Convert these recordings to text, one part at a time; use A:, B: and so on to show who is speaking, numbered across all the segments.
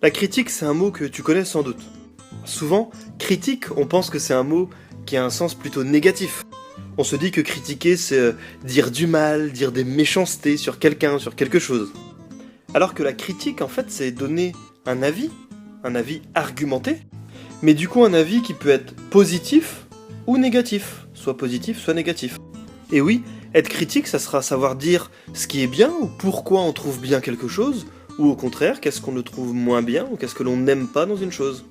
A: La critique, c'est un mot que tu connais sans doute. Souvent, critique, on pense que c'est un mot qui a un sens plutôt négatif. On se dit que critiquer, c'est dire du mal, dire des méchancetés sur quelqu'un, sur quelque chose. Alors que la critique, en fait, c'est donner un avis argumenté, mais du coup un avis qui peut être positif ou négatif, soit positif, soit négatif. Et oui, être critique, ça sera savoir dire ce qui est bien ou pourquoi on trouve bien quelque chose, ou au contraire, qu'est-ce qu'on ne trouve moins bien ou qu'est-ce que l'on n'aime pas dans une chose.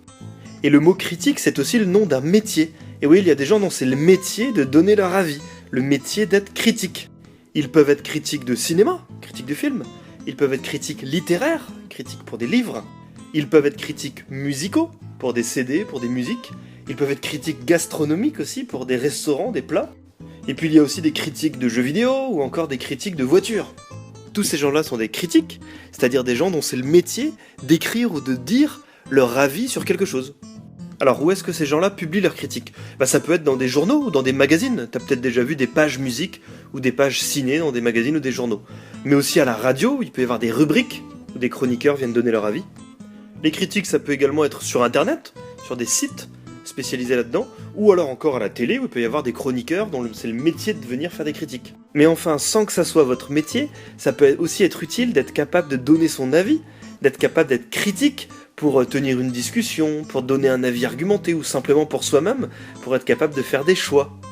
A: Et le mot critique, c'est aussi le nom d'un métier. Et oui, il y a des gens dont c'est le métier de donner leur avis, le métier d'être critique. Ils peuvent être critiques de cinéma, critiques de film. Ils peuvent être critiques littéraires, critiques pour des livres. Ils peuvent être critiques musicaux, pour des CD, pour des musiques. Ils peuvent être critiques gastronomiques aussi, pour des restaurants, des plats. Et puis il y a aussi des critiques de jeux vidéo, ou encore des critiques de voitures. Tous ces gens-là sont des critiques, c'est-à-dire des gens dont c'est le métier d'écrire ou de dire leur avis sur quelque chose. Alors où est-ce que ces gens-là publient leurs critiques? Ça peut être dans des journaux ou dans des magazines. T'as peut-être déjà vu des pages musique ou des pages ciné dans des magazines ou des journaux. Mais aussi à la radio, il peut y avoir des rubriques où des chroniqueurs viennent donner leur avis. Les critiques, ça peut également être sur internet, sur des sites spécialisés là-dedans, ou alors encore à la télé où il peut y avoir des chroniqueurs dont c'est le métier de venir faire des critiques. Mais enfin, sans que ça soit votre métier, ça peut aussi être utile d'être capable de donner son avis, d'être capable d'être critique pour tenir une discussion, pour donner un avis argumenté ou simplement pour soi-même, pour être capable de faire des choix.